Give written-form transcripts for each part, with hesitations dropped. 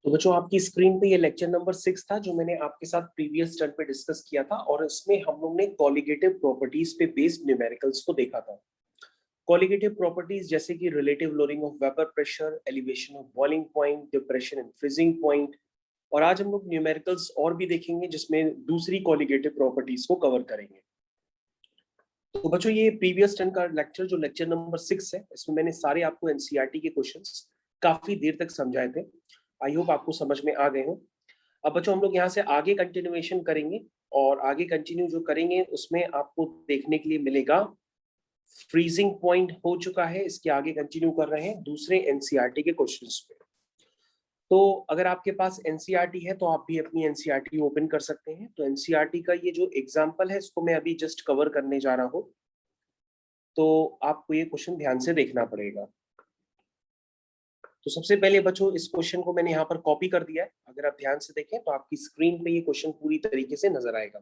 तो बच्चों आपकी स्क्रीन पे ये लेक्चर नंबर 6 था जो मैंने आपके साथ प्रीवियस टर्म पे डिस्कस किया था और इसमें हम लोग ने कॉलिगेटिव प्रॉपर्टीज पे बेस्ड न्यूमेरिकल्स को देखा था। कॉलिगेटिव प्रॉपर्टीज जैसे कि relative lowering of vapour pressure, elevation of boiling point, depression and freezing point, और आज हम लोग न्यूमेरिकल्स और भी देखेंगे जिसमें दूसरी कॉलिगेटिव प्रॉपर्टीज को कवर करेंगे। तो बच्चों ये प्रीवियस टर्म का लेक्चर जो लेक्चर नंबर 6 है, इसमें मैंने सारे आपको एनसीईआरटी के क्वेश्चंस काफी देर तक समझाए थे। आई होप आपको समझ में आ गए हो। अब बच्चों हम लोग यहाँ से आगे कंटिन्यूएशन करेंगे और आगे कंटिन्यू जो करेंगे उसमें आपको देखने के लिए मिलेगा फ्रीजिंग पॉइंट हो चुका है, इसके आगे कंटिन्यू कर रहे हैं दूसरे एनसीईआरटी के क्वेश्चंस पे। तो अगर आपके पास एनसीईआरटी है तो आप भी अपनी एनसीईआरटी ओपन कर सकते हैं। तो एनसीईआरटी का ये जो एग्जाम्पल है इसको मैं अभी जस्ट कवर करने जा रहा हूँ, तो आपको ये क्वेश्चन ध्यान से देखना पड़ेगा। तो सबसे पहले बच्चों इस क्वेश्चन को मैंने यहाँ पर कॉपी कर दिया है, अगर आप ध्यान से देखें तो आपकी स्क्रीन पे ये क्वेश्चन पूरी तरीके से नजर आएगा।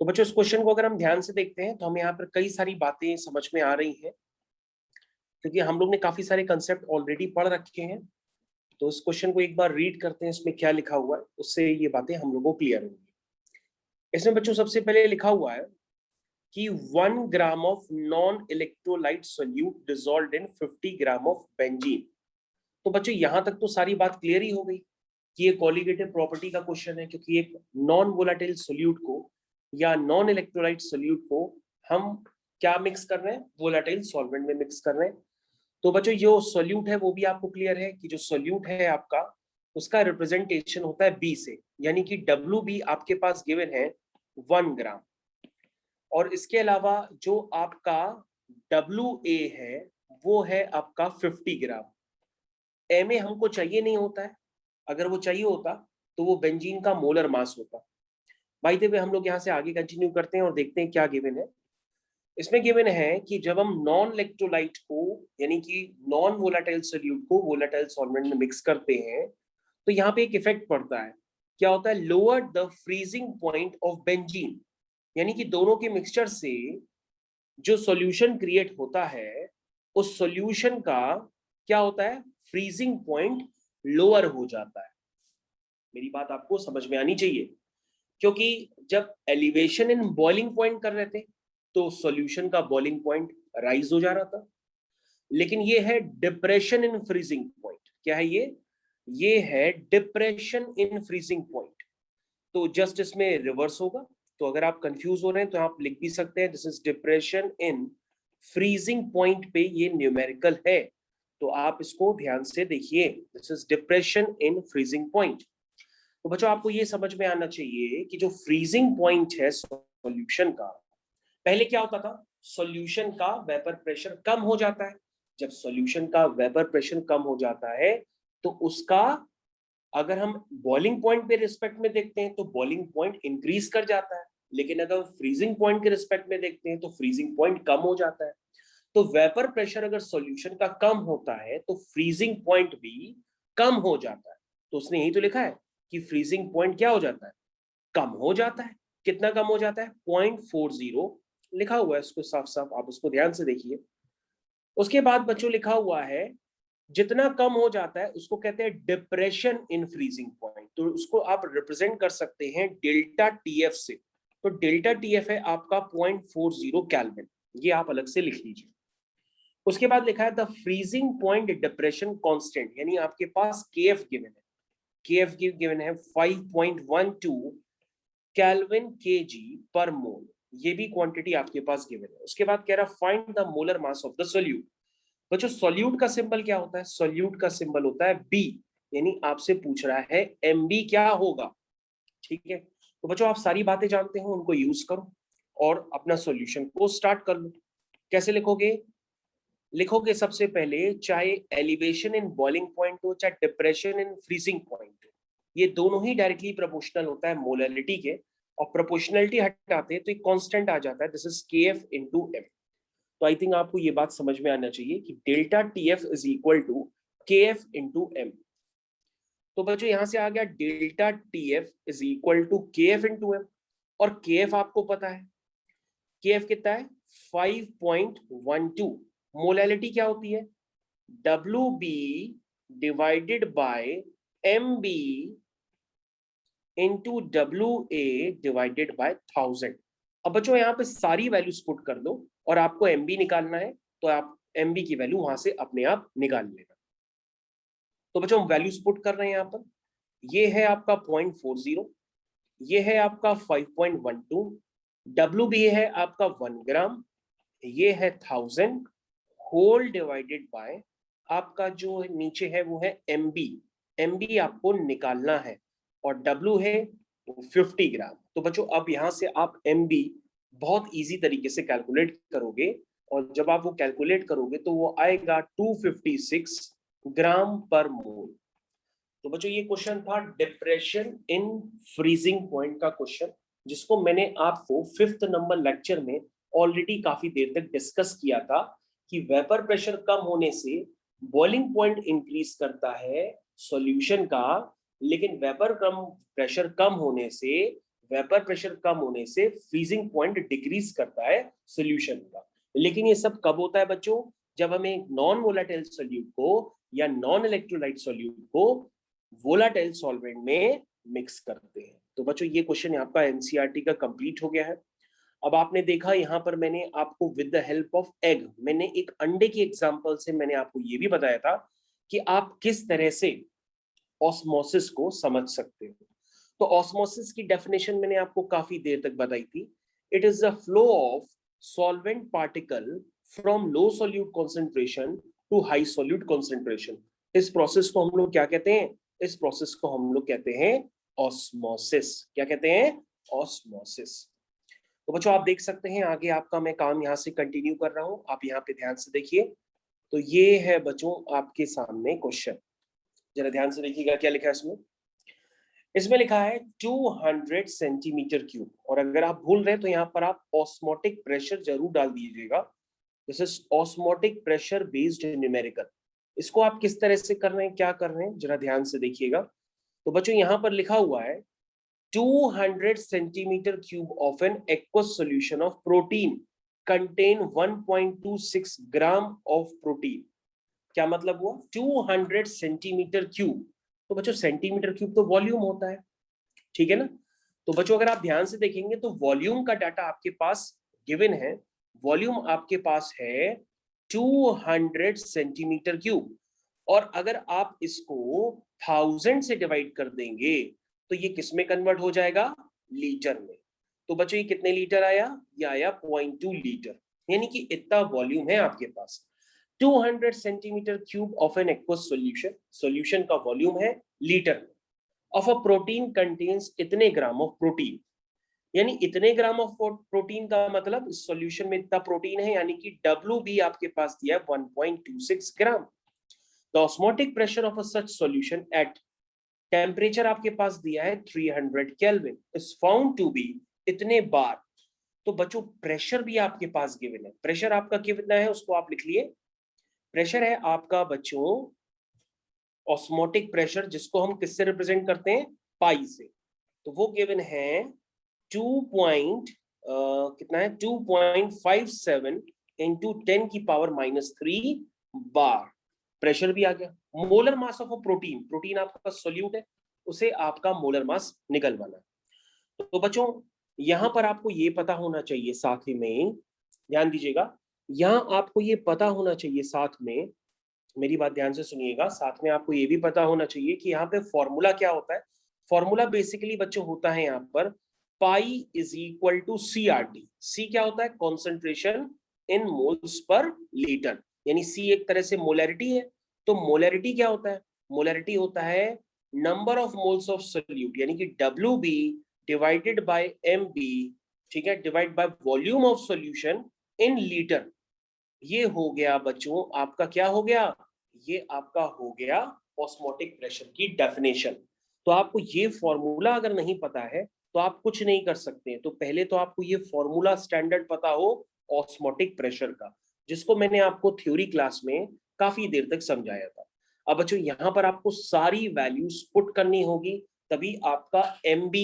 तो बच्चों इस क्वेश्चन को अगर हम ध्यान से देखते हैं तो हमें यहाँ पर कई सारी बातें समझ में आ रही हैं, क्योंकि हम लोग ने काफी सारे कंसेप्ट ऑलरेडी पढ़ रखे हैं। तो इस क्वेश्चन को एक बार रीड करते हैं, इसमें क्या लिखा हुआ है, उससे ये बातें हम लोगों को क्लियर होंगी। इसमें बच्चों सबसे पहले लिखा हुआ है कि 1 gram of non electrolyte solute dissolved in 50 gram of benzene. तो बच्चों यहां तक तो सारी बात क्लियर ही हो गई कि ये कॉलिगेटिव प्रॉपर्टी का क्वेश्चन है, क्योंकि एक नॉन वोलाटाइल सोल्यूट को या नॉन इलेक्ट्रोलाइट सोल्यूट को हम क्या मिक्स कर रहे हैं, वोलाटाइल सॉल्वेंट में मिक्स कर रहे हैं। तो बच्चों जो सोल्यूट है वो भी आपको क्लियर है कि जो सोल्यूट है आपका उसका रिप्रेजेंटेशन होता है बी से, यानी कि डब्ल्यू बी आपके पास गिवन है 1 ग्राम, और इसके अलावा जो आपका डब्ल्यू ए है वो है आपका 50 ग्राम। एम ए हमको चाहिए नहीं होता है, अगर वो चाहिए होता तो वो बेंजीन का मोलर मास होता। बाय द वे हम लोग यहाँ से आगे कंटिन्यू करते हैं और देखते हैं क्या गिवन है। इसमें गिवन है कि जब हम नॉन इलेक्ट्रोलाइट को यानी कि नॉन वोलाटाइल सोल्यूट को वोलाटाइल सॉल्वेंट में मिक्स करते हैं तो यहाँ पे एक इफेक्ट पड़ता है। क्या होता है? Lower the freezing point of benzene, यानी कि दोनों के मिक्सचर से जो सॉल्यूशन क्रिएट होता है उस सॉल्यूशन का क्या होता है, फ्रीजिंग पॉइंट लोअर हो जाता है। मेरी बात आपको समझ में आनी चाहिए, क्योंकि जब एलिवेशन इन बॉइलिंग पॉइंट कर रहे थे तो सॉल्यूशन का बॉइलिंग पॉइंट राइज हो जा रहा था, लेकिन ये है डिप्रेशन इन फ्रीजिंग पॉइंट। क्या है ये है डिप्रेशन इन फ्रीजिंग पॉइंट। तो जस्ट इसमें रिवर्स होगा। तो अगर आप कंफ्यूज हो रहे हैं तो आप लिख भी सकते हैं this is depression in freezing point पे ये न्यूमेरिकल है, तो आप इसको ध्यान से देखिए, this is depression in freezing point. तो बच्चों आपको ये समझ में आना चाहिए कि जो फ्रीजिंग पॉइंट है सॉल्यूशन का, पहले क्या होता था, सॉल्यूशन का वेपर प्रेशर कम हो जाता है। जब सॉल्यूशन का वेपर प्रेशर कम हो जाता है तो उसका अगर हम बॉइलिंग पॉइंट पे रिस्पेक्ट में देखते हैं तो बॉइलिंग पॉइंट इंक्रीज कर जाता है, लेकिन अगर फ्रीजिंग पॉइंट के रिस्पेक्ट में देखते हैं तो फ्रीजिंग पॉइंट कम हो जाता है। तो वेपर प्रेशर अगर सॉल्यूशन का कम होता है तो फ्रीजिंग पॉइंट भी कम हो जाता है। तो उसने यही तो लिखा है कि फ्रीजिंग पॉइंट क्या हो जाता है, कम हो जाता है। कितना कम हो जाता है? 0.40 लिखा हुआ है उसको साफ साफ, आप उसको ध्यान से देखिए। उसके बाद बच्चों लिखा हुआ है जितना कम हो जाता है उसको कहते हैं डिप्रेशन इन फ्रीजिंग पॉइंट। तो उसको आप रिप्रेजेंट कर सकते हैं डेल्टा टीएफ से। तो डेल्टा टीएफ है आपका 0.40 केल्विन, ये आप अलग से लिख लीजिए। उसके बाद लिखा है the freezing point depression constant, यानी आपके पास केएफ गिवन है, केएफ गिवन है 5.12 केल्विन केजी पर मोल, ये भी क्वांटिटी आपके पास गिवन है। उसके बाद कह रहा find the molar mass of the solute. बच्चों सोल्यूट का सिंबल क्या होता है? सोल्यूट का सिंबल होता है बी, यानी आपसे पूछ रहा है एमबी क्या होगा। ठीक है, तो बच्चों आप सारी बातें जानते हो, उनको यूज करो और अपना सॉल्यूशन को स्टार्ट कर लो। कैसे लिखोगे? लिखोगे सबसे पहले चाहे एलिवेशन इन बॉइलिंग पॉइंट हो चाहे डिप्रेशन इन फ्रीजिंग पॉइंट हो, ये दोनों ही डायरेक्टली प्रोपोर्शनल होता है मोलैरिटी के, और प्रोपोर्शनलिटी हटाते हैं तो एक कांस्टेंट आ जाता है, this is KF into M. तो आई थिंक आपको ये बात समझ में आना चाहिए कि delta TF is equal to KF into M. तो बच्चों यहां से आ गया delta TF is equal to KF into M, और केएफ आपको पता है, केएफ कितना है? 5.12। मोलैलिटी क्या होती है? W B divided by MB into WA divided by 1000। अब बच्चों यहाँ पे सारी वैल्यूज पुट कर दो और आपको MB निकालना है तो आप MB की वैल्यू वहां से अपने आप निकाल लेना। तो बच्चों वैल्यूज पुट कर रहे हैं यहाँ पर। ये है आपका 0.40, ये है आपका 5.12, WB है आपका 1 ग्राम, ये है 1000 होल डिवाइडेड बाय आपका जो नीचे है वो है MB आपको निकालना है और W है 50 ग्राम। तो बच्चों अब यहां से आप MB बहुत इजी तरीके से कैलकुलेट करोगे और जब आप वो कैलकुलेट करोगे तो वो आएगा 256 ग्राम पर मोल। तो बच्चों ये क्वेश्चन था डिप्रेशन इन फ्रीजिंग पॉइंट का क्वेश्चन, जिसको मैंने आपको 5th नंबर लेक्चर में ऑलरेडी काफी देर तक डिस्कस किया था कि वेपर प्रेशर कम होने से बॉइलिंग पॉइंट इंक्रीज करता है सॉल्यूशन का, लेकिन प्रेशर कम होने से फ्रीजिंग पॉइंट डिक्रीज करता है सॉल्यूशन का। लेकिन ये सब कब होता है बच्चों? जब हमें नॉन वोलेटाइल सोल्यूट को या नॉन इलेक्ट्रोलाइट सोल्यूट को वोलाटाइल सॉल्वेंट में मिक्स करते हैं। तो बच्चों ये क्वेश्चन आपका एनसीईआरटी का कंप्लीट हो गया है। अब आपने देखा यहाँ पर मैंने आपको with the help of egg, मैंने एक अंडे की एग्जांपल से मैंने आपको ये भी बताया था कि आप किस तरह से ऑस्मोसिस को समझ सकते हो। तो ऑस्मोसिस की डेफिनेशन मैंने आपको काफी देर तक बताई थी। It is the flow of solvent particle from low solute concentration to high solute concentration. इस प्रोसेस को हम लोग क्या कहते हैं? इस प्रोसेस को हम लोग कहते हैं ऑस्मोसिस। क्या कहते हैं? ऑस्मोसिस। तो बच्चों आप देख सकते हैं आगे आपका मैं काम यहाँ से कंटिन्यू कर रहा हूं, आप यहाँ पे ध्यान से देखिए। तो ये है बच्चों आपके सामने क्वेश्चन, जरा ध्यान से देखिएगा क्या लिखा है इसमें। इसमें लिखा है 200 सेंटीमीटर क्यूब, और अगर आप भूल रहे हैं तो यहाँ पर आप ऑस्मोटिक प्रेशर जरूर डाल दीजिएगा। This is osmotic pressure based numerical. इसको आप किस तरह से कर रहे हैं, क्या कर रहे हैं, जरा ध्यान से देखिएगा। तो बच्चों यहाँ पर लिखा हुआ है 200 centimetre cube of an aqueous solution of protein contain 1.26 gram of protein. क्या मतलब हुआ? 200 सेंटीमीटर क्यूब। तो बच्चों सेंटीमीटर क्यूब तो वॉल्यूम होता है, ठीक है ना? तो बच्चों अगर आप ध्यान से देखेंगे तो वॉल्यूम का डाटा आपके पास गिवन है। वॉल्यूम आपके पास है 200 सेंटीमीटर क्यूब, और अगर आप इसको 1000 से डिवाइड कर देंगे तो ये किस में कन्वर्ट हो जाएगा? लीटर में। तो बच्चों ये कितने लीटर आया? ये आया 0.2 लीटर, यानी कि इतना वॉल्यूम है आपके पास। 200 centimetre cube of an aqueous solution, solution का वॉल्यूम है लीटर में, ऑफ अ प्रोटीन कंटेन्स इतने ग्राम ऑफ प्रोटीन, यानी इतने ग्राम ऑफ प्रोटीन का मतलब इस सॉल्यूशन में इतना प्रोटीन है, यानी कि WB आपके पास दिया है 1.26 gram. The osmotic pressure of a such solution at temperature आपके पास दिया है 300 kelvin is found to be इतने बार। तो बच्चों प्रेशर भी आपके पास गिवन है। प्रेशर आपका कितना है उसको आप लिख लिए। प्रेशर है आपका बच्चों ऑस्मोटिक प्रेशर, जिसको हम किससे रिप्रेजेंट करते हैं? पाई से। तो वो गिवन है कितना है 2.57 इंटू 10 की पावर -3 बार। प्रेशर भी आ गया। Molar mass of a protein, protein आपका सोल्यूट है, उसे आपका मोलर मास निकलवाना। तो बच्चों यहां पर आपको ये पता होना चाहिए, साथ ही में ध्यान दीजिएगा, यहां आपको ये पता होना चाहिए, साथ में मेरी बात ध्यान से सुनिएगा, साथ में आपको ये भी पता होना चाहिए कि यहाँ पे फॉर्मूला क्या होता है। फॉर्मूला बेसिकली बच्चों होता है यहाँ पर pi is equal to CRT। C क्या होता है? Concentration in moles per litre, यानी सी एक तरह से मोलैरिटी है। तो मोलैरिटी क्या होता है? मोलैरिटी होता है number of moles of solute, यानी कि WB डिवाइडेड बाय MB, ठीक है, divide by volume of solution in litre. ये हो गया बच्चों आपका, क्या हो गया? ये आपका हो गया ऑस्मोटिक प्रेशर की डेफिनेशन। तो आपको ये फॉर्मूला अगर नहीं पता है तो आप कुछ नहीं कर सकते। तो पहले तो आपको ये फॉर्मूला स्टैंडर्ड पता हो ऑस्मोटिक प्रेशर का, जिसको मैंने आपको थ्योरी क्लास में काफी देर तक समझाया था। अब बच्चों यहाँ पर आपको सारी वैल्यूज पुट करनी होगी, तभी आपका MB,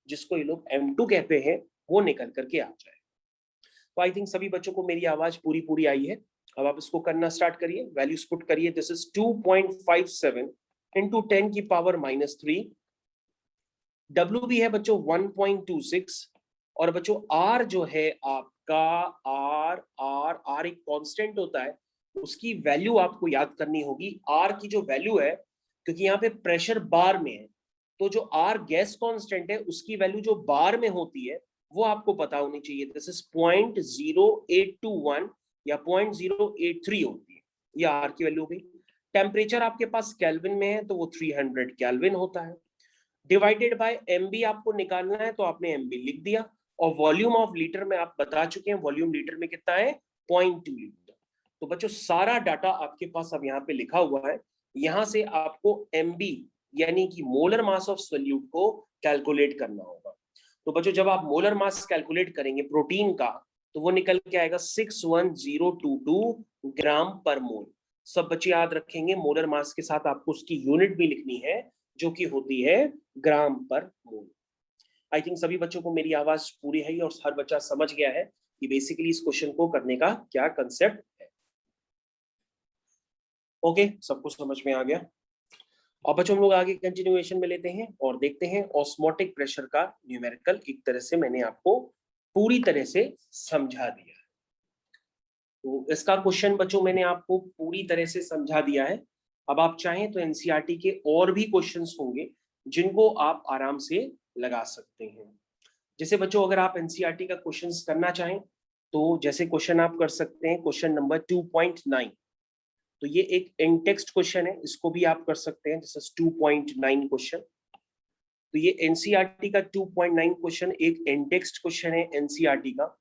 जिसको ये लोग M2 कहते हैं, वो निकल करके आ जाए। तो आई थिंक सभी बच्चों को मेरी आवाज पूरी पूरी आई है। अब आप इसको करना स्टार्ट करिए, वैल्यूज पुट करिए। दिस इज 2.57 इंटू 10 की पावर -3। W भी है बच्चों 1.26, और बच्चों R जो है आपका R एक कांस्टेंट होता है, उसकी वैल्यू आपको याद करनी होगी। R की जो वैल्यू है, क्योंकि यहाँ पे प्रेशर बार में है, तो जो R गैस कांस्टेंट है उसकी वैल्यू जो बार में होती है वो आपको पता होनी चाहिए। दिस इज 0.0821 या 0.083 होती है, ये R की वैल्यू हो गई। टेम्परेचर आपके पास केल्विन में है तो वो 300 केल्विन होता है। डिवाइडेड बाय एमबी आपको निकालना है तो आपने एमबी लिख दिया, और वॉल्यूम ऑफ लीटर में आप बता चुके हैं, वॉल्यूम लीटर में कितना है 0.2 लीटर। तो बच्चों सारा डाटा आपके पास अब यहाँ पे लिखा हुआ है। यहां से आपको एमबी यानी कि मोलर मास ऑफ सोल्यूट को कैलकुलेट करना होगा। तो बच्चों जब आप मोलर मास कैलकुलेट करेंगे प्रोटीन का, तो वो निकल के आएगा 61022 ग्राम पर मोल। सब बच्चे याद रखेंगे, मोलर मास के साथ आपको उसकी यूनिट भी लिखनी है, जो कि होती है ग्राम पर मोल। आई थिंक सभी बच्चों को मेरी आवाज पूरी है और हर बच्चा समझ गया है कि बेसिकली इस क्वेश्चन को करने का क्या कंसेप्ट है। ओके, सबको समझ में आ गया। और बच्चों हम लोग आगे कंटिन्यूएशन में लेते हैं और देखते हैं ऑस्मोटिक प्रेशर का न्यूमेरिकल। एक तरह से मैंने आपको पूरी तरह से समझा दिया। तो इसका क्वेश्चन बच्चों मैंने आपको पूरी तरह से समझा दिया है। अब आप चाहें तो एनसीईआरटी के और भी क्वेश्चंस होंगे जिनको आप आराम से लगा सकते हैं। जैसे बच्चों अगर आप एनसीईआरटी का क्वेश्चंस करना चाहें तो जैसे क्वेश्चन आप कर सकते हैं क्वेश्चन नंबर 2.9। तो ये एक इन टेक्स्ट क्वेश्चन है, इसको भी आप कर सकते हैं। जैसे 2.9 क्वेश्चन, तो ये एनसीईआरटी का 2.9 क्वेश्चन एक इन टेक्स्ट क्वेश्चन है एनसीईआरटी का।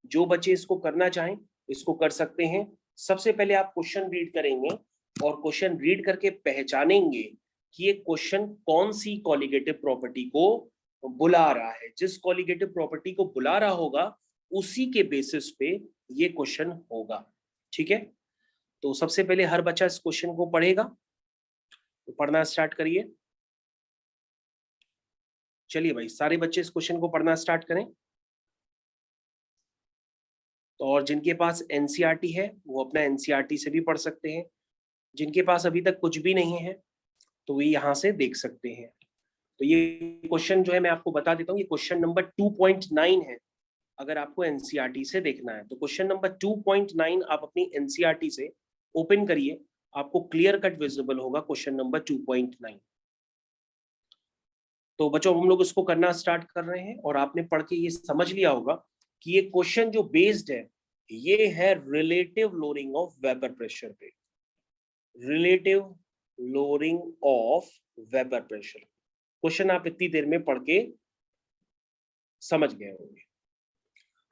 जो बच्चे इसको करना चाहें इसको कर सकते हैं। सबसे पहले आप क्वेश्चन रीड करेंगे और क्वेश्चन रीड करके पहचानेंगे कि ये क्वेश्चन कौन सी कॉलिगेटिव प्रॉपर्टी को बुला रहा है। जिस कॉलिगेटिव प्रॉपर्टी को बुला रहा होगा उसी के बेसिस पे ये क्वेश्चन होगा। ठीक है, तो सबसे पहले हर बच्चा इस क्वेश्चन को पढ़ेगा, तो पढ़ना स्टार्ट करिए। चलिए भाई, सारे बच्चे इस क्वेश्चन को पढ़ना स्टार्ट करें। तो और जिनके पास एनसीईआरटी है वो अपना एनसीईआरटी से भी पढ़ सकते हैं। जिनके पास अभी तक कुछ भी नहीं है तो वे यहाँ से देख सकते हैं। तो ये क्वेश्चन जो है मैं आपको बता देता हूँ, ये क्वेश्चन नंबर 2.9 है। अगर आपको एनसीईआरटी से देखना है तो क्वेश्चन नंबर 2.9 आप अपनी एनसीईआरटी से ओपन करिए, आपको क्लियर कट विजिबल होगा क्वेश्चन नंबर 2.9। तो बच्चों हम लोग इसको करना स्टार्ट कर रहे हैं और आपने पढ़ के ये समझ लिया होगा कि ये क्वेश्चन जो बेस्ड है ये है relative lowering of vapour pressure पे। Relative lowering of vapour pressure question आप इतनी देर में पढ़ के समझ गए होंगे।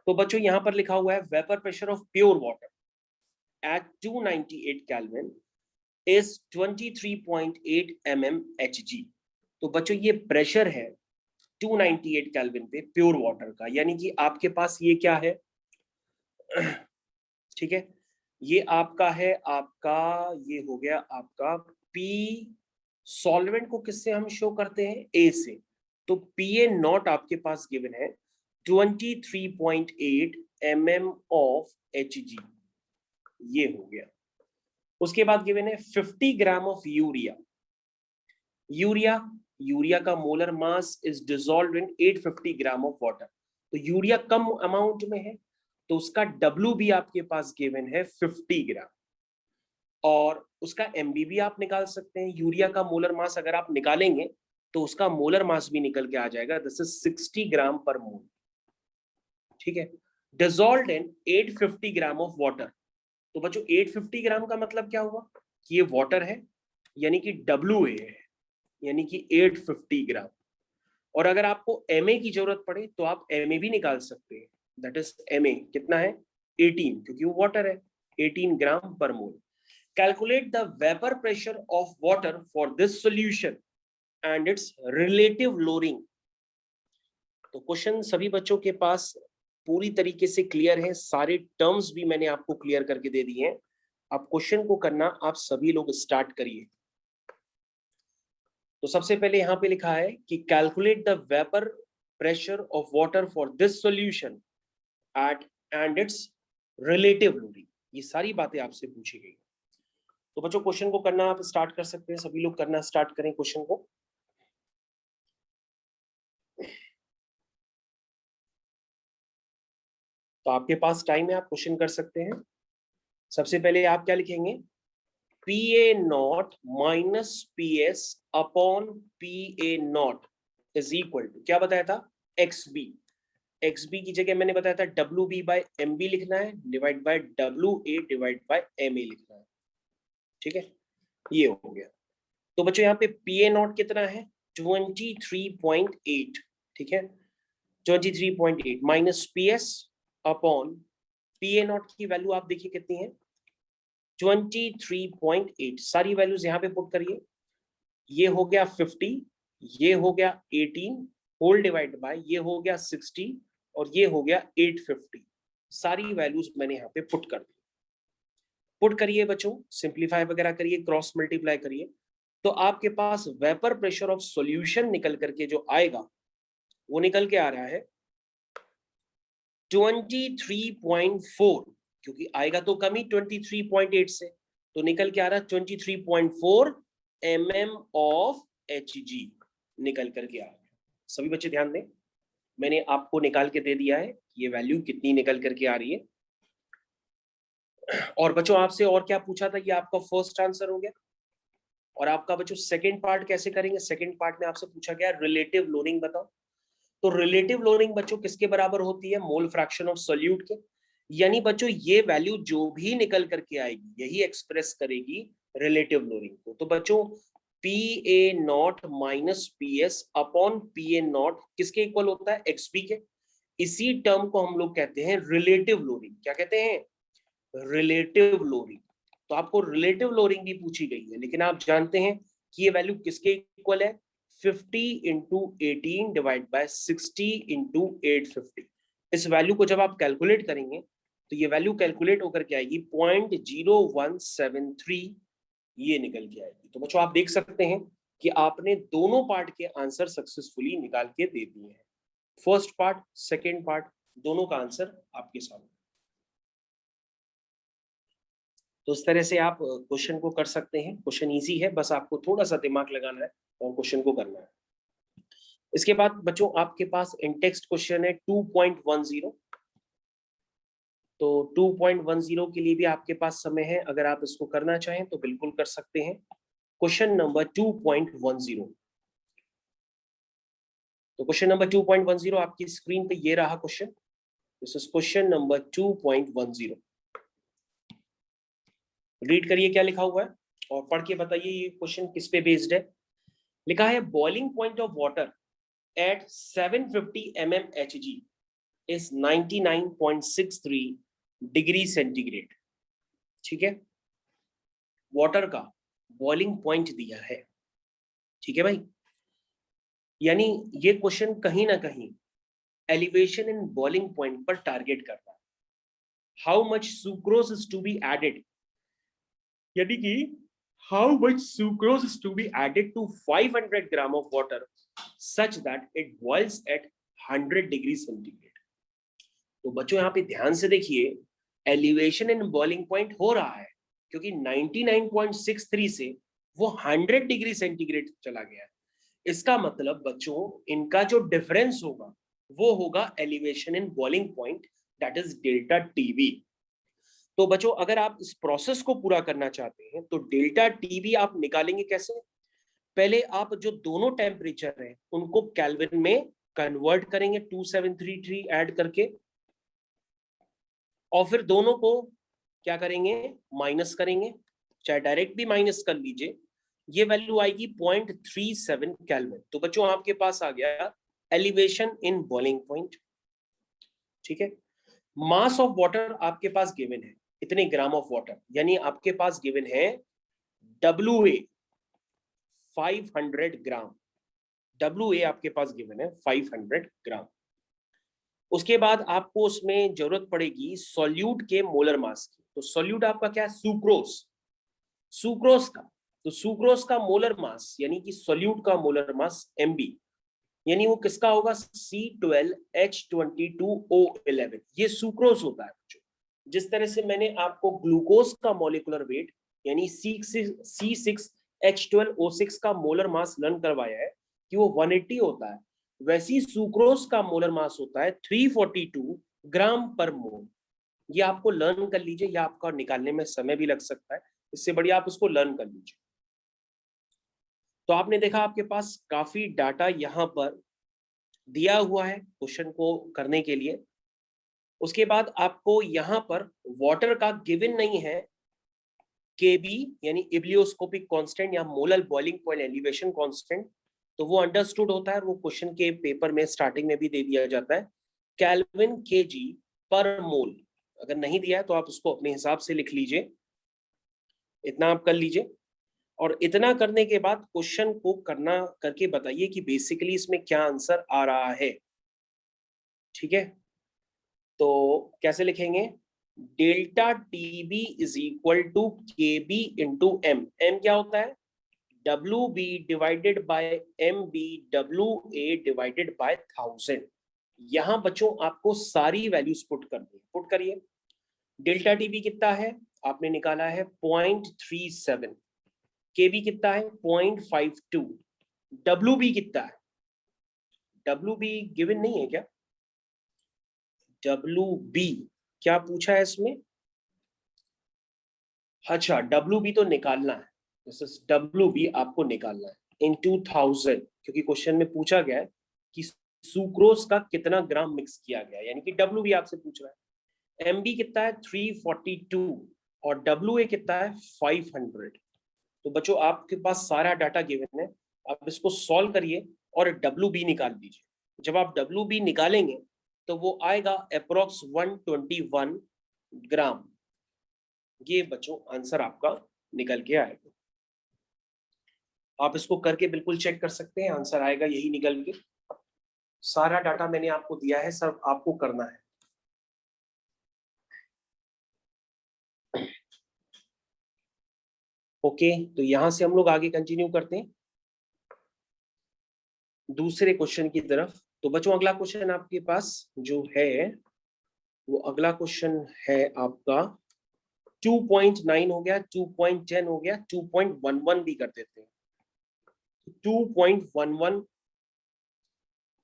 तो बच्चों यहां पर लिखा हुआ है vapour pressure of pure water at 298 kelvin is 23.8 mmHg। तो बच्चों ये प्रेशर है 298 केल्विन पे प्योर वाटर का, यानी कि आपके पास ये क्या है ठीक है, ये आपका है, आपका ये हो गया आपका पी। सॉल्वेंट को किससे हम शो करते हैं, ए से। तो पी ए नॉट आपके पास गिवन है 23.8 mm ऑफ Hg, ये हो गया। उसके बाद गिवन है 50 ग्राम ऑफ यूरिया। यूरिया का molar mass is dissolved in 850 gram of water. तो यूरिया कम अमाउंट में है तो उसका W भी आपके पास गिवन है 50 ग्राम, और उसका MB भी आप निकाल सकते हैं। यूरिया का मोलर मास अगर आप निकालेंगे तो उसका मोलर मास भी निकल के आ जाएगा, दिस इज 60 ग्राम पर मोल। ठीक है, dissolved in 850 gram of water. तो बच्चों 850 ग्राम का मतलब क्या हुआ कि ये वाटर है, यानी कि WA है, यानी कि 850 ग्राम। और अगर आपको MA की जरूरत पड़े तो आप MA भी निकाल सकते हैं, दैट इज MA कितना है 18, क्योंकि वो वाटर है, 18 gram per mole. Calculate the vapour pressure of water for this solution and its relative lowering. तो क्वेश्चन सभी बच्चों के पास पूरी तरीके से क्लियर है, सारे टर्म्स भी मैंने आपको क्लियर करके दे दिए हैं। अब क्वेश्चन को करना आप सभी लोग स्टार्ट करिए। तो सबसे पहले यहां पे लिखा है कि calculate the vapour pressure of water for this solution at and its relative lowering. ये सारी बातें आपसे पूछी गई। तो बच्चों क्वेश्चन को करना आप स्टार्ट कर सकते हैं, सभी लोग करना स्टार्ट करें क्वेश्चन को। तो आपके पास टाइम है, आप क्वेश्चन कर सकते हैं। सबसे पहले आप क्या लिखेंगे, P A not minus P S upon P A not is equal to, क्या बताया था, एक्स बी। एक्स बी की जगह मैंने बताया था W B by M B लिखना है, divide by W A divide by M A लिखना है। ठीक है, ये हो गया। तो बच्चों यहाँ पे पी ए नॉट कितना है, 23.8। ठीक है, 23.8 minus P S upon P A not की वैल्यू आप देखिए कितनी है, 23.8। सारी वैल्यूज यहाँ पे पुट करिए, ये हो गया 50, ये हो गया 18 होल डिवाइड बाय ये हो गया 60 और ये हो गया 850। सारी वैल्यूज मैंने यहाँ पे पुट कर दी। पुट करिए बच्चों, सिंप्लीफाई वगैरह करिए, क्रॉस मल्टीप्लाई करिए, तो आपके पास वेपर प्रेशर ऑफ सॉल्यूशन निकल करके जो आएगा वो निकल के आ रहा है 23.4, क्योंकि आएगा तो कम ही 23.8 से, तो निकल के आ रहा है 23.4 mm ऑफ Hg निकल करके आ रहा है। सभी बच्चे ध्यान दें, मैंने आपको निकाल के दे दिया है ये वैल्यू कितनी निकल करके आ रही है। और बच्चों आपसे और क्या पूछा था, ये आपका फर्स्ट आंसर हो गया। और आपका बच्चों सेकंड पार्ट कैसे करेंगे, सेकंड पार्ट में आपसे पूछा गया रिलेटिव लोडिंग बताओ। तो रिलेटिव लोडिंग बच्चों किसके बराबर होती है, मोल फ्रैक्शन ऑफ सॉल्यूट के। यानी बच्चों ये वैल्यू जो भी निकल करके आएगी यही एक्सप्रेस करेगी रिलेटिव लोडिंग को। तो बच्चों P A not minus P S upon P A not किसके इक्वल होता है, एक्स बी के। इसी टर्म को हम लोग कहते हैं रिलेटिव लोडिंग। क्या कहते हैं, रिलेटिव लोडिंग। तो आपको रिलेटिव लोडिंग भी पूछी गई है, लेकिन आप जानते हैं कि ये वैल्यू किसके इक्वल है, 50 इंटू 18 डिवाइड बाय 60 इंटू 850। इस वैल्यू को जब आप कैलकुलेट करेंगे तो ये वैल्यू कैलकुलेट होकर के आएगी 0.0173, ये निकल के आएगी। तो बच्चों आप देख सकते हैं कि आपने दोनों पार्ट के आंसर सक्सेसफुली निकाल के दे दिए हैं। फर्स्ट पार्ट, सेकेंड पार्ट, दोनों का आंसर आपके सामने। तो इस तरह से आप क्वेश्चन को कर सकते हैं। क्वेश्चन इजी है, बस आपको थोड़ा सा दिमाग लगाना है और क्वेश्चन को करना है। इसके बाद बच्चों आपके पास इंटेक्स्ट क्वेश्चन है 2.10। तो 2.10 के लिए भी आपके पास समय है, अगर आप इसको करना चाहें तो बिल्कुल कर सकते हैं। Question number 2.10। तो क्वेश्चन नंबर 2.10 आपकी स्क्रीन पे ये रहा question. This is question number 2.10। Read करिए क्या लिखा हुआ है और पढ़ के बताइए ये क्वेश्चन किस पे बेस्ड है। लिखा है boiling point of water at 750 mm Hg is 99.63 degree centigrade. ठीक है, वाटर का बॉइलिंग पॉइंट दिया है। ठीक है भाई, यानी ये क्वेश्चन कहीं ना कहीं एलिवेशन इन बॉइलिंग पॉइंट पर टारगेट करता है। How much sucrose is to be added, यानी कि how much sucrose is to be added to 500 gram of water such that it boils at 100 degree centigrade। तो बच्चों यहाँ पे ध्यान से देखिए, एलिवेशन इन बॉइलिंग पॉइंट हो रहा है क्योंकि 99.63 से वो 100 डिग्री सेंटीग्रेड चला गया है। इसका मतलब बच्चों इनका जो डिफरेंस होगा वो होगा elevation in boiling point, that is delta TV. तो बच्चों अगर आप इस प्रोसेस को पूरा करना चाहते हैं तो डेल्टा टीवी आप निकालेंगे कैसे, पहले आप जो दोनों टेम्परेचर हैं उनको केल्विन में कन्वर्ट करेंगे 2733 ऐड करके, और फिर दोनों को क्या करेंगे, माइनस करेंगे, चाहे डायरेक्ट भी माइनस कर लीजिए, ये वैल्यू आएगी 0.37 केल्विन। तो बच्चों आपके पास आ गया एलिवेशन इन बॉइलिंग पॉइंट। ठीक है, मास ऑफ वाटर आपके पास गिवन है इतने ग्राम ऑफ वाटर, यानी आपके पास गिवन है WA 500 ग्राम। WA आपके पास गिवन है 500 ग्राम। उसके बाद आपको उसमें जरूरत पड़ेगी सॉल्यूट के मोलर मास की। तो सॉल्यूट आपका क्या है, सुक्रोज। सुक्रोज का, तो सुक्रोज का मोलर मास यानी कि सॉल्यूट का मोलर मास MB, यानी वो किसका होगा, C12H22O11। ये सुक्रोज होता है बच्चों। जिस तरह से मैंने आपको ग्लूकोज का मॉलिक्यूलर वेट यानी C6H12O6 का मोलर मास लर्न करवाया है कि वो 180 होता है, वैसे ही सुक्रोज का मोलर मास होता है 342 ग्राम पर मोल। ये आपको लर्न कर लीजिए, या आपका निकालने में समय भी लग सकता है, इससे बढ़िया आप उसको लर्न कर लीजिए। तो आपने देखा आपके पास काफी डाटा यहाँ पर दिया हुआ है क्वेश्चन को करने के लिए। उसके बाद आपको यहाँ पर वाटर का गिवन नहीं है, केबी यानी इब्लियोस्कोपिक कांस्टेंट या molar boiling point elevation constant, तो वो अंडरस्टूड होता है और वो क्वेश्चन के पेपर में स्टार्टिंग में भी दे दिया जाता है। केल्विन केजी पर मोल अगर नहीं दिया है तो आप उसको अपने हिसाब से लिख लीजिए, इतना आप कर लीजिए। और इतना करने के बाद क्वेश्चन को करना करके बताइए कि बेसिकली इसमें क्या आंसर आ रहा है। ठीक है, तो कैसे लिखेंगे, delta TB is equal to K B into M. M क्या होता है, W B divided by M B W A divided by 1000। यहां बच्चों आपको सारी वैल्यूज पुट करनी है, पुट करिए। डेल्टा टीबी कितना है, आपने निकाला है 0.37, के बी कितना है 0.52, डब्ल्यू बी कितना है, डब्ल्यू बी गिवन नहीं है क्या, डब्ल्यू बी क्या पूछा है इसमें, अच्छा डब्ल्यू बी तो निकालना है, डब्ल्यू बी आपको निकालना है इन 2000, क्योंकि क्वेश्चन में पूछा गया है कि सुक्रोज का कितना ग्राम मिक्स किया गया, यानी कि डब्ल्यू बी आपसे पूछ रहा है। एम बी कितना है 342 और डब्ल्यू ए कितना है 500। तो बच्चों आपके पास सारा डाटा गिवन है, आप इसको सॉल्व करिए और डब्ल्यू बी निकाल दीजिए। जब आप डब्ल्यू बी निकालेंगे तो वो आएगा अप्रोक्स 121 ग्राम। ये बच्चों आंसर आपका निकल के आएगा, आप इसको करके बिल्कुल चेक कर सकते हैं, आंसर आएगा यही निकल के। सारा डाटा मैंने आपको दिया है, सब आपको करना है। ओके, तो यहां से हम लोग आगे कंटिन्यू करते हैं दूसरे क्वेश्चन की तरफ। तो बच्चों अगला क्वेश्चन आपके पास जो है वो अगला क्वेश्चन है आपका 2.9 हो गया, 2.10 हो गया, 2.11 भी कर देते हैं। 2.11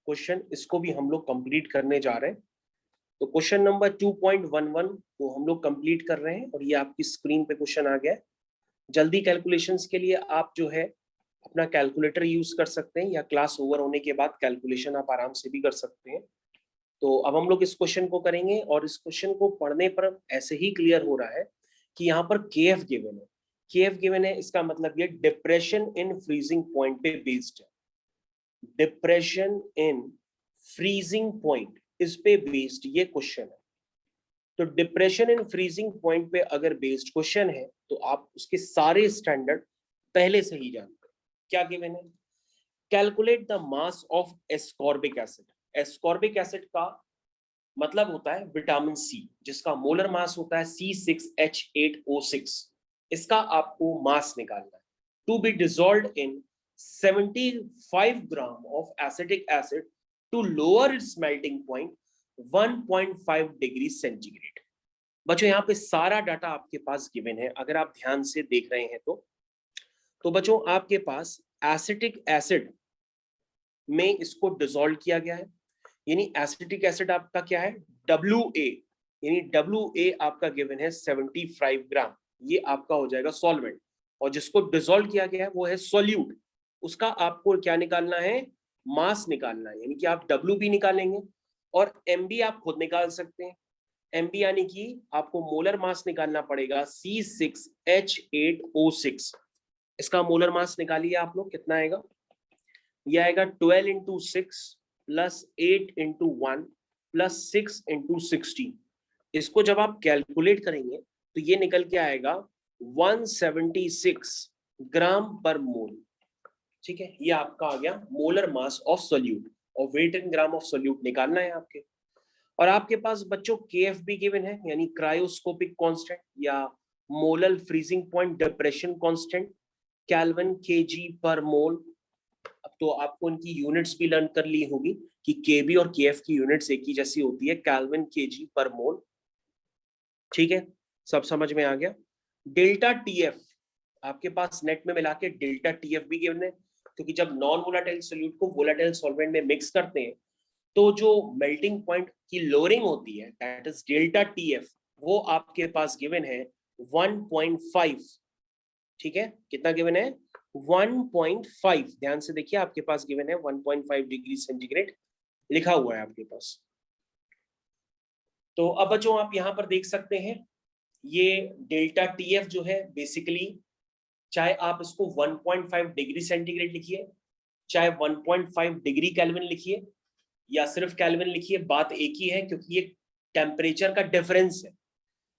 क्वेश्चन, इसको भी हम लोग कंप्लीट करने जा रहे हैं। तो क्वेश्चन नंबर 2.11 को हम लोग कंप्लीट कर रहे हैं और ये आपकी स्क्रीन पे क्वेश्चन आ गया है। जल्दी कैलकुलेशंस के लिए आप जो है अपना कैलकुलेटर यूज कर सकते हैं, या क्लास ओवर होने के बाद कैलकुलेशन आप आराम से भी कर सकते हैं। तो अब हम लोग इस क्वेश्चन को करेंगे, और इस क्वेश्चन को पढ़ने पर ऐसे ही क्लियर हो रहा है कि यहाँ पर केएफ गिवन है। केएफ गिवन है, इसका मतलब ये डिप्रेशन इन फ्रीजिंग पॉइंट पे बेस्ड है। डिप्रेशन इन फ्रीजिंग पॉइंट इस पे बेस्ड ये क्वेश्चन है। तो डिप्रेशन इन फ्रीजिंग पॉइंट पे अगर बेस्ड क्वेश्चन है तो आप उसके सारे स्टैंडर्ड पहले से ही जानते हैं। क्या गिवन है, calculate the mass of ascorbic acid. Ascorbic acid का मतलब होता है विटामिन सी, जिसका मोलर मास होता है C6H8O6। इसका आपको मास निकालना है। To be dissolved in 75 gram of acetic acid to lower its melting point 1.5 degree centigrade. बच्चों यहाँ पे सारा डाटा आपके पास गिवन है, अगर आप ध्यान से देख रहे हैं तो बच्चों आपके पास एसिटिक एसिड में इसको डिसॉल्व किया गया है, यानी एसिटिक एसिड आपका क्या है WA, यानी WA आपका गिवन है 75 ग्राम, ये आपका हो जाएगा सॉल्वेंट। और जिसको डिसॉल्व किया गया है वो है सोल्यूट, उसका आपको क्या निकालना है, मास निकालना है, यानी कि आप WB निकालेंगे और MB आप खुद निकाल सकते हैं। MB यानी कि आपको मोलर मास निकालना पड़ेगा C6H8O6। इसका मोलर मास निकालिए आप लोग, कितना आएगा, ये आएगा 12 into 6 plus 8 into 1 plus 6 into 16। इसको जब आप कैलकुलेट करेंगे तो ये निकल के आएगा 176 ग्राम पर मोल। ठीक है, ये आपका आ गया मोलर मास ऑफ सोल्यूट, और weight in gram of solute निकालना है आपके। और आपके पास बच्चों केएफ भी गिवन है, यानी क्रायोस्कोपिक कांस्टेंट या molar freezing point depression constant, kelvin KG पर मोल। अब तो आपको इनकी यूनिट्स भी लर्न कर ली होगी कि केबी और केएफ की यूनिट्स एक ही जैसी होती है, केल्विन केजी पर मोल। ठीक है, सब समझ में आ गया। डेल्टा टीएफ आपके पास नेट में मिला के डेल्टा टीएफ भी गिवन है, क्योंकि जब नॉन वोलाटाइल सोल्यूट को वोलाटाइल सॉल्वेंट में मिक्स करते हैं तो जो मेल्टिंग पॉइंट की लोअरिंग होती है दैट इज डेल्टा टीएफ, वो आपके पास गिवन है 1.5। ठीक है, कितना गिवन है? 1.5। ध्यान से देखिए, आपके पास गिवन है 1.5 डिग्री सेंटीग्रेड लिखा हुआ है आपके पास। तो अब बच्चों आप यहां पर देख सकते हैं, ये डेल्टा टीएफ जो है बेसिकली, चाहे आप इसको 1.5 डिग्री सेंटीग्रेड लिखिए, चाहे 1.5 डिग्री केल्विन लिखिए, या सिर्फ केल्विन लिखिए, बात एक ही है, क्योंकि ये टेम्परेचर का डिफरेंस है।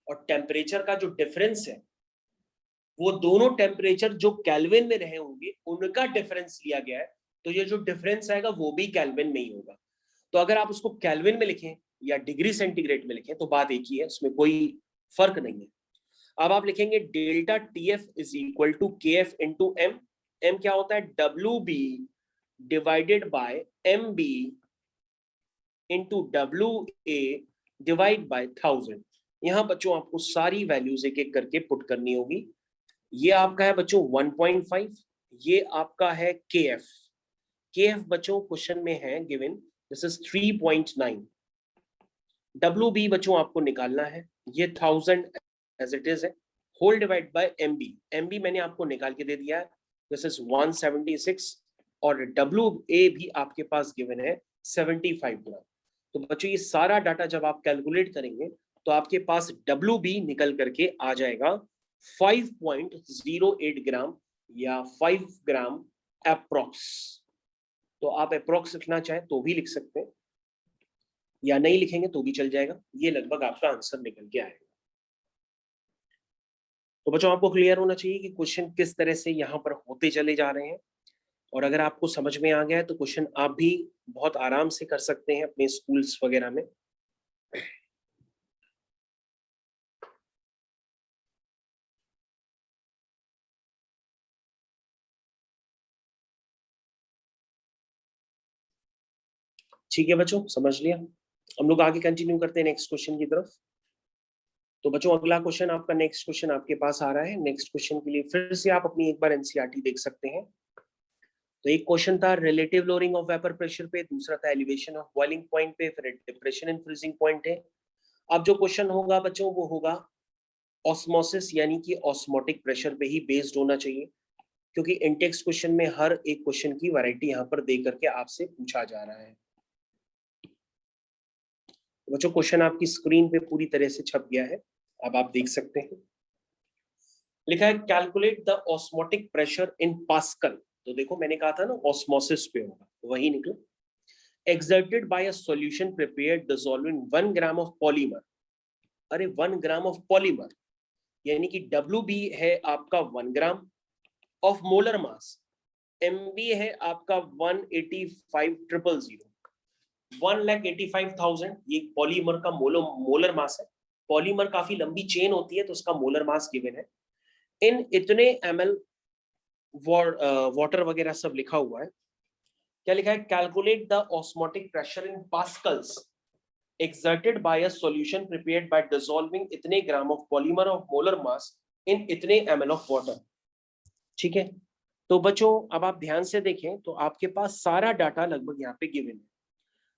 और टेम्परेचर का जो डिफरेंस है वो दोनों टेम्परेचर जो केल्विन में रहे होंगे उनका डिफरेंस लिया गया है, तो ये जो डिफरेंस आएगा वो भी केल्विन में ही होगा। तो अगर आप उसको केल्विन में लिखें या डिग्री सेंटीग्रेड में लिखें तो बात एक ही है, उसमें कोई फर्क नहीं है। अब आप लिखेंगे delta TF is equal to K F into M. M क्या होता है? W B divided by M B into W A divide by 1000। यहां बच्चों आपको सारी वैल्यूज एक एक करके पुट करनी होगी। ये आपका है बच्चों 1.5, ये आपका है के एफ। के एफ बच्चों क्वेश्चन में है given, this is 3.9। W B बच्चों आपको निकालना है, ये 1000 एज इट इज है, whole divide by M B. M B मैंने आपको निकाल के दे दिया है, दिस इज 176, और डब्ल्यू ए भी आपके पास गिवन है 75 ग्राम। तो बच्चों ये सारा डाटा जब आप कैलकुलेट करेंगे तो आपके पास डब्ल्यू बी निकल करके आ जाएगा 5.08 ग्राम या 5 ग्राम अप्रोक्स। तो आप अप्रोक्स लिखना चाहें तो भी लिख सकते हैं, या नहीं लिखेंगे तो भी चल जाएगा। ये लगभग आपका आंसर निकल के आएगा। तो बच्चों आपको क्लियर होना चाहिए कि क्वेश्चन किस तरह से यहाँ पर होते चले जा रहे हैं, और अगर आपको समझ में आ गया है तो क्वेश्चन आप भी बहुत आराम से कर सकते हैं अपने स्कूल्स वगैरह में। ठीक है बच्चों, समझ लिया। हम लोग आगे कंटिन्यू करते हैं नेक्स्ट क्वेश्चन की तरफ। तो बच्चों अगला क्वेश्चन आपका, नेक्स्ट क्वेश्चन आपके पास आ रहा है। नेक्स्ट क्वेश्चन के लिए फिर से आप अपनी एक बार एनसीईआरटी देख सकते हैं। तो एक क्वेश्चन था relative lowering of vapour pressure पे, दूसरा था एलिवेशन ऑफ बॉइलिंग पॉइंट पे, फिर डिप्रेशन इन फ्रीजिंग पॉइंट है। अब जो क्वेश्चन होगा बच्चों वो होगा ऑस्मोसिस, यानी कि ऑस्मोटिक प्रेशर पे ही बेस्ड होना चाहिए, क्योंकि इंटेक्स क्वेश्चन में हर एक क्वेश्चन की वैरायटी यहाँ पर दे करके आपसे पूछा जा रहा है। बच्चों क्वेश्चन आपकी स्क्रीन पे पूरी तरह से छप गया है, अब आप देख सकते हैं। लिखा है calculate the osmotic pressure in pascal. तो देखो मैंने कहा था ना ऑस्मोसिस पे होगा, वही निकलो। Exerted by a solution prepared dissolving 1 gram of polymer. अरे 1 ग्राम ऑफ पॉलीमर, यानी कि WB है आपका 1 gram of molar mass, MB है आपका 185,000, 1,85,000 ये पॉलीमर का मोलर मास है। पॉलीमर काफी लंबी चेन होती है तो उसका मोलर मास गिवन है। इन इतने ml वाटर वगैरह सब लिखा हुआ है। क्या लिखा है? Calculate the osmotic pressure in pascals exerted by a solution prepared by dissolving इतने gram of polymer of molar mass in इतने ml ऑफ वाटर। ठीक है, तो बच्चों अब आप ध्यान से देखें तो आपके पास सारा डाटा लगभग यहाँ पे गिवन है।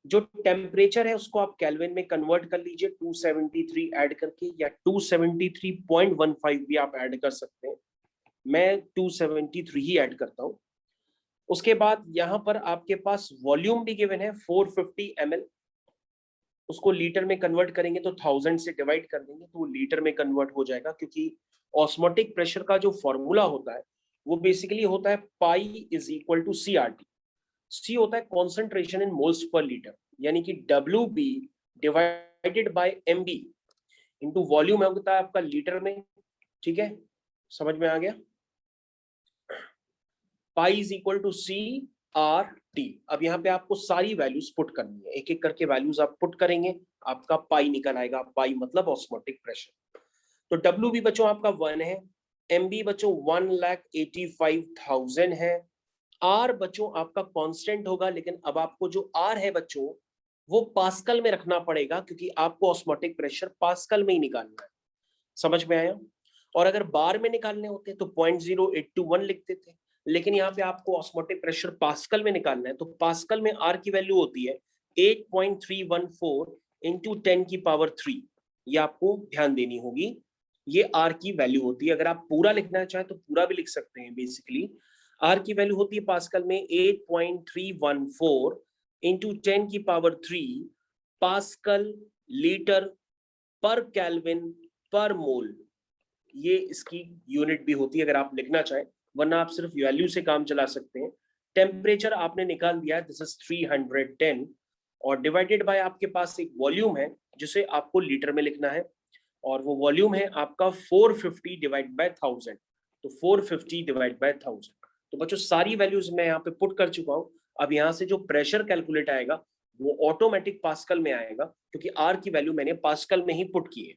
जो टेम्परेचर है उसको आप केल्विन में कन्वर्ट कर लीजिए 273 ऐड करके, या 273.15 भी आप ऐड कर सकते हैं। मैं 273 ही ऐड करता हूं। उसके बाद यहाँ पर आपके पास वॉल्यूम भी गिवन है 450 ml, उसको लीटर में कन्वर्ट करेंगे तो 1000 से डिवाइड कर देंगे तो वो लीटर में कन्वर्ट हो जाएगा, क्योंकि ऑस्मोटिक प्रेशर का जो फॉर्मूला होता है वो बेसिकली होता है pi is equal to CRT। C होता है concentration in moles per litre, यानी कि WB divided by MB into volume होता है आपका लीटर में। ठीक है, समझ में आ गया? Pi is equal to CRT। अब यहाँ पे आपको सारी वैल्यूज पुट करनी है, एक एक करके वैल्यूज आप पुट करेंगे, आपका पाई निकल आएगा। पाई मतलब ऑस्मोटिक प्रेशर। तो WB बच्चों आपका 1 है, MB बच्चों 1,85,000 है, R बच्चों आपका कांस्टेंट होगा, लेकिन अब आपको जो R है बच्चों वो पास्कल में रखना पड़ेगा, क्योंकि आपको ऑस्मोटिक प्रेशर पास्कल में ही निकालना है। समझ में आया? और अगर बार में निकालने होते तो 0.0821 लिखते थे, लेकिन यहाँ पे आपको ऑस्मोटिक प्रेशर पास्कल में निकालना है, तो पास्कल में आर की वैल्यू होती है 8.314 इंटू 10 की पावर 3। ये आपको ध्यान देनी होगी, ये आर की वैल्यू होती है। अगर आप पूरा लिखना चाहें तो पूरा भी लिख सकते हैं। बेसिकली आर की वैल्यू होती है पास्कल में 8.314 इंटू 10 की पावर 3 पास्कल लीटर पर केल्विन पर मोल, ये इसकी यूनिट भी होती है अगर आप लिखना चाहें, वरना आप सिर्फ वैल्यू से काम चला सकते हैं। टेम्परेचर आपने निकाल दिया, दिस इज 310, और डिवाइडेड बाय आपके पास एक वॉल्यूम है जिसे आपको लीटर में लिखना है, और वो वॉल्यूम है आपका 450 डिवाइड बाय 1000, तो 450 डिवाइड बाय 1000। तो बच्चों सारी वैल्यूज मैं यहाँ पे पुट कर चुका हूँ। अब यहाँ से जो प्रेशर कैलकुलेट आएगा वो ऑटोमेटिक पास्कल में आएगा, क्योंकि आर की वैल्यू मैंने पास्कल में ही पुट की है।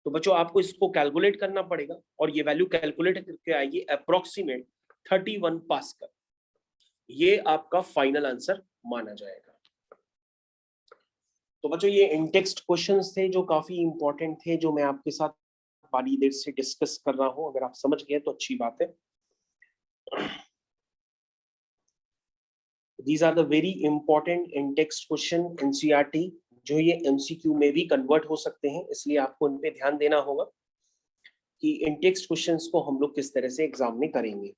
तो बच्चों आपको इसको कैलकुलेट करना पड़ेगा, और ये वैल्यू कैलकुलेट करके आएगी अप्रोक्सीमेट 31 पास्कल। ये आपका फाइनल आंसर माना जाएगा। तो बच्चों ये इन टेक्स्ट क्वेश्चंस थे जो काफी इंपॉर्टेंट थे, जो मैं आपके साथ बड़ी देर से डिस्कस कर रहा हूं। अगर आप समझ गए तो अच्छी बात है। These are the very important in text question NCERT, जो ये MCQ में भी कन्वर्ट हो सकते हैं, इसलिए आपको इन पे ध्यान देना होगा कि इन टेक्स्ट क्वेश्चंस को हम लोग किस तरह से एग्जाम में करेंगे।